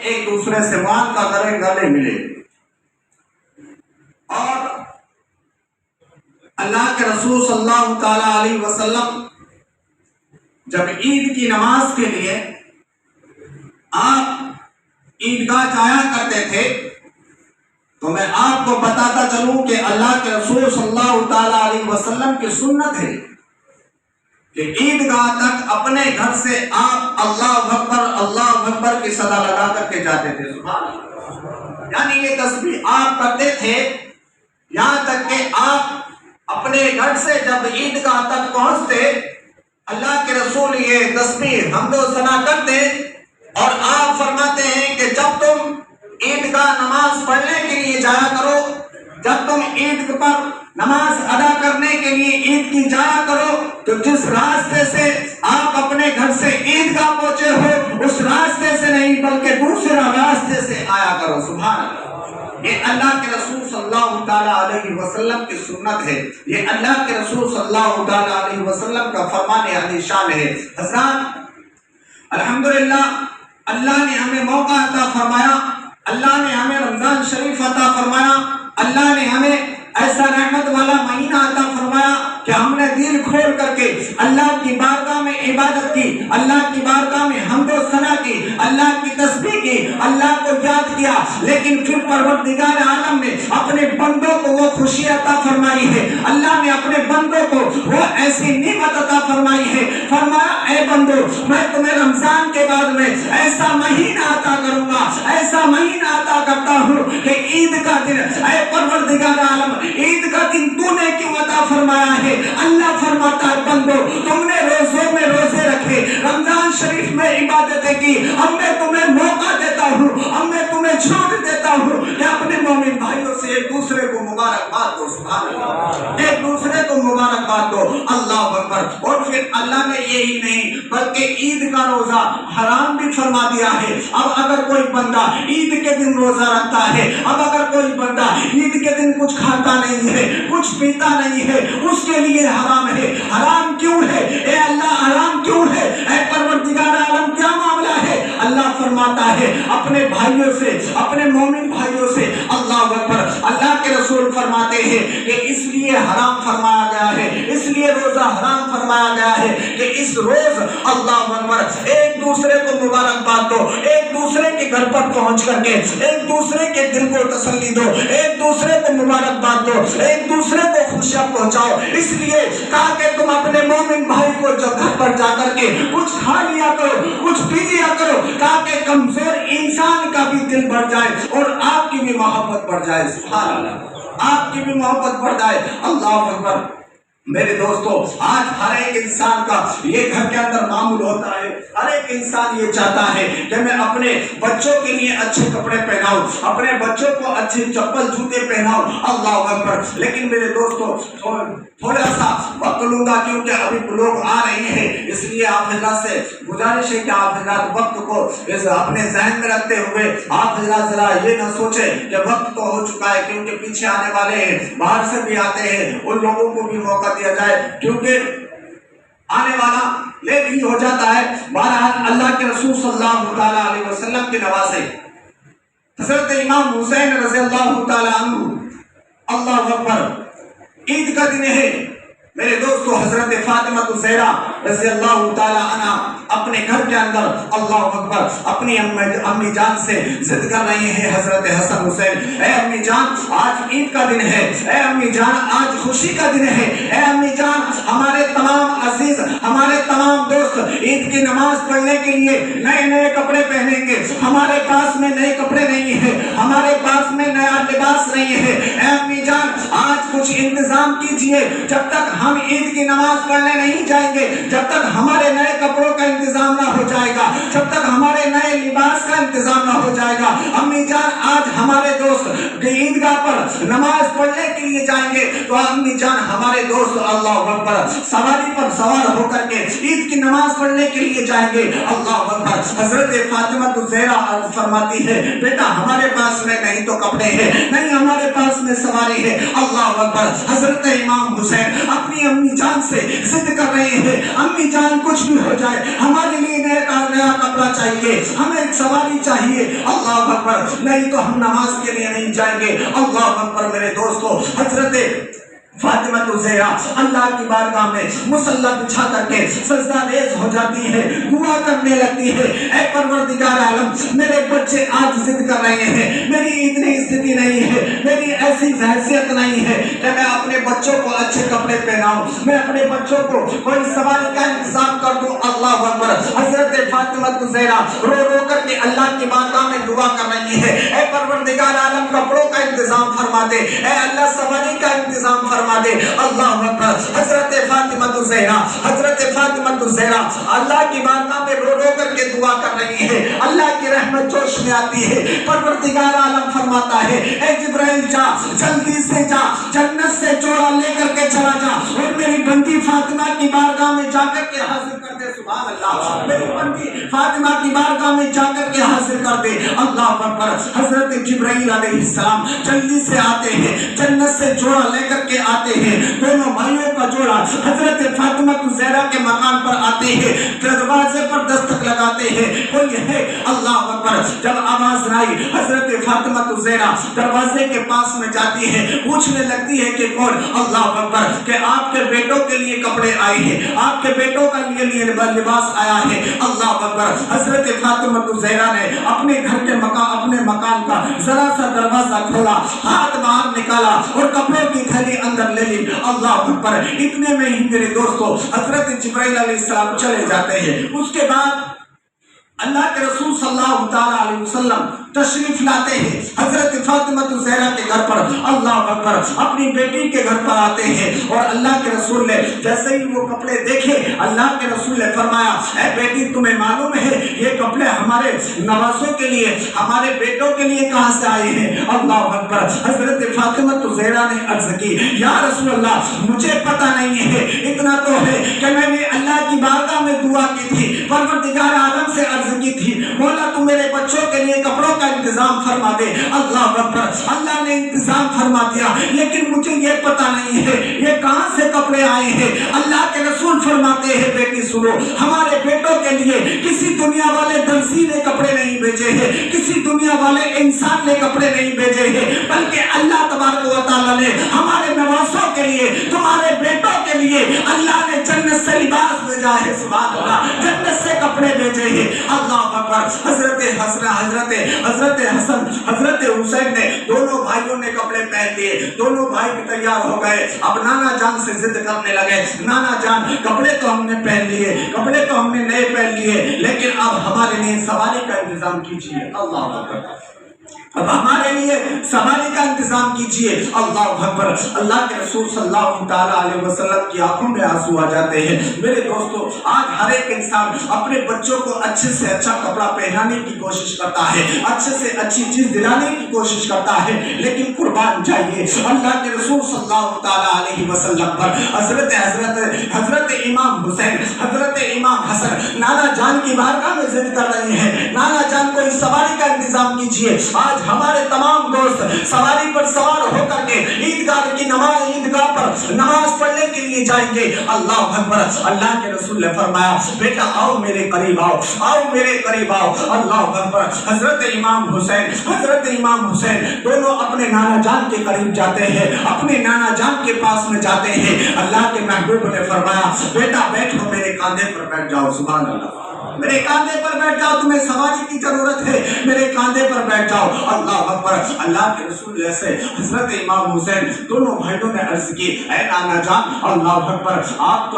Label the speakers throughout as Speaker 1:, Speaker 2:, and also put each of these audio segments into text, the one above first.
Speaker 1: ایک دوسرے سے مان کا گلے ملے. اور اللہ کے رسول صلی اللہ تعالی علیہ وسلم جب عید کی نماز کے لیے آپ عیدگاہ جایا کرتے تھے تو میں آپ کو بتاتا چلوں کہ اللہ کے رسول صلی اللہ تعالی علیہ وسلم کی سنت ہے کہ عیدگاہ تک اپنے گھر سے آپ اللہ اکبر کی صدا لگا کر کے جاتے تھے. سبحان اللہ. یعنی یہ تسبیح آپ کرتے تھے یہاں تک کہ آپ اپنے گھر سے جب عیدگاہ تک پہنچتے اللہ کے رسول یہ تسبیح حمد و ثنا کرتے اور آپ فرماتے ہیں کہ جب تم عیدگاہ نماز پڑھنے کے لیے جایا کرو، جب تم عید پر نماز ادا کرنے کے لیے عید کی جایا کرو تو جس راستے سے آپ اپنے گھر سے عیدگاہ پہنچے ہو اس راستے سے نہیں بلکہ دوسرا راستے سے آیا کرو. سبحان اللہ. یہ اللہ کے رسول صلی اللہ تعالی علیہ وسلم کی سنت ہے. یہ اللہ کے رسول صلی اللہ تعالی علیہ وسلم کا فرمان علی شان ہے. حضرات الحمدللہ اللہ نے ہمیں موقع عطا فرمایا، اللہ نے ہمیں رمضان شریف عطا فرمایا، اللہ نے ہمیں ایسا رحمت والا مہینہ عطا فرمایا کہ ہم نے دل کھول کر کے اللہ کی بارگاہ میں عبادت کی، اللہ کی بارگاہ میں حمد و ثنا کی، اللہ کی تسبیح کی، اللہ کو یاد کیا. لیکن پھر پروردگار عالم نے اپنے بندوں کو وہ خوشی عطا فرمائی ہے، اللہ نے اپنے بندوں کو وہ ایسی نعمت عطا فرمائی ہے. فرمایا اے بندو میں تمہیں رمضان کے بعد میں ایسا مہینہ عطا کروں گا، ایسا مہینہ عطا کرتا ہوں کہ عید کا دن اے پروردگار عالم عید کا دن تو نے کیوں عطا فرمایا ہے؟ اللہ فرماتا ہے بندو تم نے روزوں میں روزے رکھے، رمضان شریف میں عبادتیں کی، اب میں تمہیں موقع دیتا ہوں، اب میں تمہیں چھوٹ دیتا ہوں کہ اپنے مومن بھائیوں سے ایک دوسرے کو مبارکباد دو. سبحان اللہ. ایک دوسرے کو مبارکباد دو. اللہ اکبر. اور پھر اللہ نے یہی نہیں بلکہ عید کا روزہ حرام بھی فرما دیا ہے. اب اگر کوئی بندہ عید کے دن روزہ رکھتا ہے، اب اگر کوئی بندہ عید کے دن کچھ کھاتا نہیں ہے، کچھ پیتا نہیں ہے، اس کے لیے حرام ہے. حرام کیوں ہے اے اللہ؟ حرام کیوں ہے اے پروردگار عالم؟ کیا معاملہ ہے؟ اللہ فرماتا ہے اپنے بھائیوں سے، اپنے مومن بھائیوں سے. اللہ اکبر. اللہ کے رسول فرماتے ہیں کہ اس لیے حرام فرمایا گیا ہے، اس لیے روزہ حرام فرمایا گیا ہے کہ اس روز اللہ اکبر ایک دوسرے کو مبارکباد دو، ایک دوسرے کے گھر پر پہنچ کر کے ایک دوسرے کے دل کو تسلی دو، ایک دوسرے کو مبارکباد دو، ایک دوسرے کو خوشیاں پہنچاؤ. اس لیے کہا کہ تم اپنے مومن بھائی کو جب گھر پر جا کر کے کچھ کھا لیا کرو، کچھ پی لیا کرو تاکہ کمزور انسان کا بھی دل بڑھ جائے اور آپ کی بھی محبت بڑھ جائے. سبحان اللہ. آپ کی بھی محبت بڑھ جائے. اللہ اکبر. میرے دوستو آج ہر ایک انسان کا یہ گھر کے اندر معمول ہوتا ہے، ہر ایک انسان یہ چاہتا ہے کہ میں اپنے بچوں کے لیے اچھے کپڑے پہناؤں، اپنے بچوں کو اچھے چپل جوتے پہناؤں. اللہ اکبر. لیکن میرے دوستو تھوڑا سا وقت لوں گا کیونکہ ابھی لوگ آ رہے ہیں، اس لیے آپ حضرات سے گزارش ہے کہ آپ حضرات وقت کو اپنے ذہن میں رکھتے ہوئے آپ حضرات ذرا یہ نہ سوچیں کہ وقت تو ہو چکا ہے کیونکہ پیچھے آنے والے ہیں، باہر سے بھی آتے ہیں، ان لوگوں کو بھی موقع دیا جائے کیونکہ آنے والا لیٹ بھی ہو جاتا ہے. بہرحال اللہ کے رسول صلی اللہ تعالی علیہ وسلم کے نواسے حضرت امام حسین رضی اللہ تعالی عنہ. اللہ اکبر. عید کا دن ہے میرے دوستو. حضرت فاطمہ الزہرا رضی اللہ تعالی عنہ اپنے گھر کے اندر اللہ اکبر اپنی امی جان سے ضد کر رہی ہیں حضرت حسن حسین. اے امی جان آج عید کا دن ہے، اے امی جان آج خوشی کا دن ہے، اے امی جان ہمارے تمام عزیز، ہمارے تمام دوست عید کی نماز پڑھنے کے لیے نئے نئے کپڑے پہنیں گے. ہمارے پاس میں نئے کپڑے نہیں ہیں، ہمارے پاس میں نیا لباس نہیں ہے. اے امی جان آج کچھ انتظام کیجئے. جب تک ہم عید کی نماز پڑھنے نہیں جائیں گے، جب تک ہمارے نئے کپڑوں کا انتظام نہ ہو جائے گا، جب تک ہمارے نئے لباس کا انتظام نہ ہو جائے گا. امی جان آج ہمارے دوست عید عیدگاہ پر نماز پڑھنے کے لیے جائیں گے تو امی جان ہمارے دوست اللہ اکبر سواری پر سوار ہو کر کے عید کی نماز پڑھنے کے لیے جائیں گے، اللہ اکبر۔ حضرت فاطمہ الزہرا فرماتی ہے بیٹا ہمارے پاس میں نہیں تو کپڑے ہیں، نہیں ہمارے پاس میں سواری ہے، اللہ اکبر۔ حضرت امام حسین اپنی امی جان سے ضد کر رہے ہیں، امی جان کچھ بھی ہو جائے ہمارے لیے نیا کپڑا چاہیے، ہمیں سواری چاہیے، اللہ اکبر، نہیں تو ہم نماز کے لیے نہیں جائیں گے، اللہ اکبر۔ میرے دوستو حضرت فاطمہ الزہرا اللہ کی بارگاہ میں مصلی بچھا کر کے سجدہ ریز ہو جاتی ہے، دعا کرنے لگتی ہے، اے پروردگار عالم میرے بچے آج ضد کر رہے ہیں، میری اتنی استھتی نہیں ہے، میری ایسی حیثیت نہیں ہے کہ میں اپنے بچوں کو اچھے کپڑے پہناؤں، میں اپنے بچوں کو کوئی سواری کا انتظام کر دوں، اللہ اکبر۔ حضرت فاطمہ الزہرا رو رو کر کے اللہ کی بارگاہ میں دعا کر رہی ہے، اے پروردگار عالم کپڑوں کا انتظام فرما دے، اے اللہ سواری کا انتظام فرما دے، اللہ اکبر۔ حضرت فاطمہ الزہرا اللہ کی بارگاہ میں رو رو کر کے دعا کر رہی ہے، اللہ کی رحمت جوش میں آتی ہے، پروردگار عالم فرماتا ہے اے جبرائیل جا جلدی سے جا جنت سے جوڑا لے کر کے چلا جا اور میری بندی فاطمہ کی بارگاہ میں جا کر کے حاضر کر دے، سبحان اللہ، میری بندی فاطمہ کی بارگاہ میں جا کر کے حاضر کر دے، اللہ اکبر۔ حضرت جبرائیل علیہ السلام جلدی سے آتے ہیں، جنت سے جوڑا لے کر کے آتے ہیں، دونوں بھائیوں کا جوڑا حضرت فاطمہ الزہرا کے مکان پر آتے ہیں، دروازے پر دستک لگاتے ہیں، کوئی ہے، اللہ اکبر۔ جب آواز آئی حضرت فاطمہ الزہرا دروازے کے پاس میں جاتی ہے، پوچھنے لگتی ہے کہ کون، اللہ اکبر، کہ آپ کے بیٹوں کے لیے کپڑے آئے ہیں، آپ کے بیٹوں کا لیے لباس آیا ہے، اللہ اکبر۔ حضرت فاطمہ الزہرا نے اپنے گھر کے اپنے مکان کا ذرا سا دروازہ کھولا، ہاتھ باہر نکالا اور کپڑوں کی تھیلی اندر لے لی، اللہ اکبر۔ اتنے میں ہی میرے دوستو حضرت جبرائیل علیہ السلام چلے جاتے ہیں۔ اس کے بعد اللہ کے رسول صلی اللہ تعالی علیہ وسلم تشریف لاتے ہیں حضرت فاطمہ الزہرا کے گھر پر، اللہ اکبر، اپنی بیٹی کے گھر پر آتے ہیں، اور اللہ کے رسول نے جیسے ہی وہ کپڑے دیکھے اللہ کے رسول نے فرمایا اے بیٹی تمہیں معلوم ہے یہ کپڑے ہمارے نوازوں کے لیے، ہمارے بیٹوں کے لیے کہاں سے آئے ہیں، اللہ اکبر۔ حضرت فاطمہ الزہرا نے عرض کی یا رسول اللہ مجھے پتہ نہیں ہے، اتنا تو ہے کہ میں نے اللہ کی بارگاہ میں دعا کی تھی، پروردگار عالم سے عرض کی تھی مولا تو میرے بچوں کے لیے کپڑوں کا انتظام فرما دے، اللہ اکبر۔ اللہ نے انتظام فرما دیا، لیکن مجھے یہ پتہ نہیں ہے یہ کہاں سے کپڑے آئے ہیں۔ اللہ کے رسول فرماتے ہیں بیٹی سنو، ہمارے بیٹوں کے لیے کسی دنیا والے درزی نے کپڑے نہیں بھیجے ہیں، کسی دنیا والے انسان نے کپڑے نہیں بھیجے ہیں، بلکہ اللہ تبارک و تعالی نے ہمارے نوازوں کے لیے، تمہارے بیٹوں کے لیے اللہ نے جنت سے لباس بھیجا ہے، سبحان اللہ، جنت سے کپڑے بھیجے ہیں، اللہ اکبر۔ حضرت حسن حضرت حسین نے دونوں بھائیوں نے کپڑے پہن لیے، دونوں بھائی بھی تیار ہو گئے، اب نانا جان سے ضد کرنے لگے، نانا جان کپڑے تو ہم نے پہن لیے، کپڑے تو ہم نے نئے پہن لیے، لیکن اب ہمارے لیے سواری کا انتظام کیجیے، اللہ اکبر، اب ہمارے لیے سواری کا انتظام کیجیے، اللہ اکبر۔ اللہ کے رسول صلی اللہ تعالی علیہ وسلم کی آنکھوں میں آنسو آ جاتے ہیں۔ میرے دوستو آج ہر ایک انسان اپنے بچوں کو اچھے سے اچھا کپڑا پہنانے کی کوشش کرتا ہے، اچھے سے اچھی چیز دلانے کی کوشش کرتا ہے، لیکن قربان جائیے اللہ کے رسول صلی اللہ تعالی علیہ وسلم پر حضرت امام حسین، حضرت امام حسن نانا جان کی بارگاہ میں ضد کر رہے ہیں، نانا جان کوئی سواری کا انتظام کیجیے۔ آج ہمارے تمام دوست سواری پر سوار ہو کر کے عیدگاہ پر نماز پڑھنے کے لیے جائیں گے، اللہ اکبر۔ اللہ کے رسول نے فرمایا بیٹا آؤ میرے قریب آؤ، آؤ میرے قریب آؤ، اللہ اکبر۔ حضرت امام حسین دونوں اپنے نانا جان کے قریب جاتے ہیں، اپنے نانا جان کے پاس میں جاتے ہیں، اللہ کے محبوب نے فرمایا بیٹا بیٹھو میرے کاندھے پر بیٹھ جاؤ، سبحان اللہ، میرے کاندھے پر بیٹھ جاؤ، تمہیں سواری کی ضرورت ہے، میرے کاندھے پر بیٹھ جاؤ، اللہ اکبر۔ اللہ کے رسول جیسے حضرت امام حسین دونوں بھائیوں نے عرض کی اے نانا جان اللہ اکبر، آپ تو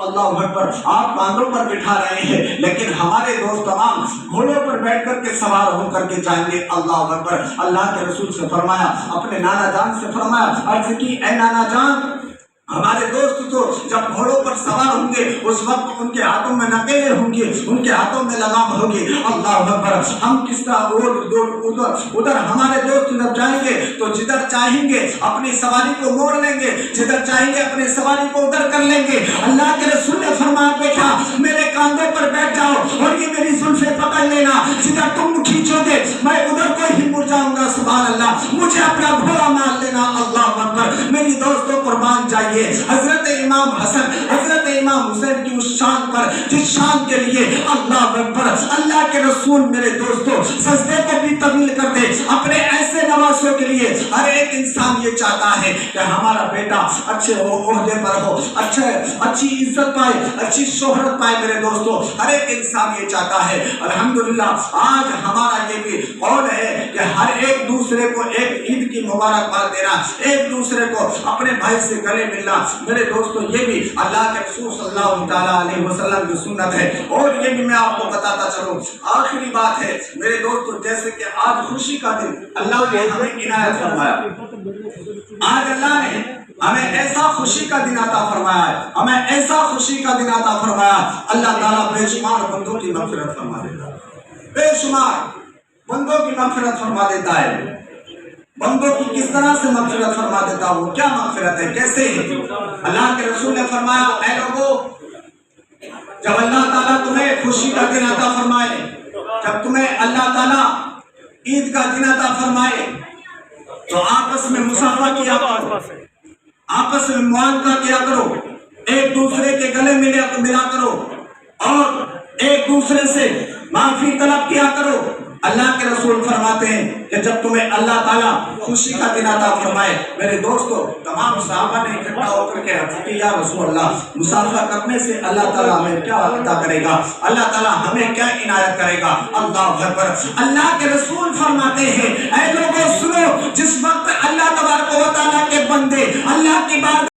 Speaker 1: اللہ اکبر آپ کاندھوں پر بٹھا رہے ہیں، لیکن ہمارے دوست تمام گھوڑوں پر بیٹھ کر کے سوار ہو کر کے جائیں گے، اللہ اکبر۔ اللہ کے رسول سے فرمایا، اپنے نانا جان سے فرمایا، عرض کی اے نانا جان ہمارے دوست تو جب گھوڑوں پر سوار ہوں گے اس وقت ان کے ہاتھوں میں نکیلیں ہوں گی، ان کے ہاتھوں میں لگام ہوگی۔ اللہ اکبر، ہم کس طرح ادھر ہمارے دوست جب جائیں گے تو جدھر چاہیں گے اپنی سواری کو موڑ لیں گے، جدھر چاہیں گے اپنی سواری کو ادھر کر لیں گے۔ اللہ کے رسول نے فرمایا بیٹا میرے کاندھے پر بیٹھ جاؤ اور یہ میری زلفیں پکڑ لینا، جدھر تم کھینچو گے میں ادھر کو ہی مڑ جاؤں گا۔ سبحان اللہ، مجھے اپنا گھوڑا مان لینا۔ اللہ اکبر، میری دوستوں قربان جائیے حضرت امام حسن حضرت امام حسین کی اس شان پر جس شان کے لیے اللہ اکبر اللہ کے رسول میرے دوستوں سجدے کو بھی طویل کر دے اپنے ایسے نواسوں کے لیے۔ ہر ایک انسان یہ چاہتا ہے کہ ہمارا بیٹا اچھے عہدے پر ہو، اچھی عزت پائے، اچھی شہرت پائے۔ میرے دوستوں ہر ایک انسان یہ چاہتا ہے۔ الحمدللہ آج ہمارا یہ بھی قول ہے کہ ہر ایک دوسرے کو ایک عید کی مبارکباد دینا، ایک دوسرے کو اپنے بھائی سے گلے ملنا۔ میرے دوستوں یہ بھی اللہ کے رسول صلی اللہ تعالیٰ علیہ وسلم کی سنت ہے۔ اور یہ بھی میں آپ کو بتاتا چلوں، آخری بات ہے میرے دوستوں، جیسے کہ آج خوشی کا دن اللہ نے ہمیں عنایت فرمایا، آج اللہ نے ہمیں ایسا خوشی کا دن عطا فرمایا ہے، ہمیں ایسا خوشی کا دن عطا فرمایا۔ اللہ تعالیٰ بے شمار بندوں کی مغفرت فرما دیتا ہے، بے شمار بندوں کی مغفرت فرما دیتا ہے۔ بندوں کی کس طرح سے مغفرت فرما دیتا ہوں؟ کیا مغفرت ہے، کیسے ہے؟ اللہ کے رسول نے فرمایا اے لوگوں، جب اللہ تعالیٰ تمہیں خوشی کا دن عطا فرمائے، جب تمہیں اللہ تعالیٰ عید کا دن عطا فرمائے تو آپس میں مصافحہ کیا کرو، آپس میں معانقہ کیا کرو، ایک دوسرے کے گلے ملا کرو اور ایک دوسرے سے معافی طلب کیا کرو۔ اللہ کے رسول فرماتے ہیں کہ جب تمہیں اللہ تعالیٰ خوشی کا دن عطا فرمائے، میرے دوستو تمام صحابہ نے اکٹھا ہو کر کے عرض کی یا رسول اللہ مصافحہ کرنے سے اللہ تعالیٰ ہمیں کیا عطا کرے گا، اللہ تعالیٰ ہمیں کیا عنایت کرے گا؟ اللہ اکبر، اللہ کے رسول فرماتے ہیں اے لوگوں سنو، جس وقت اللہ تبارک و تعالیٰ کے بندے اللہ کی بات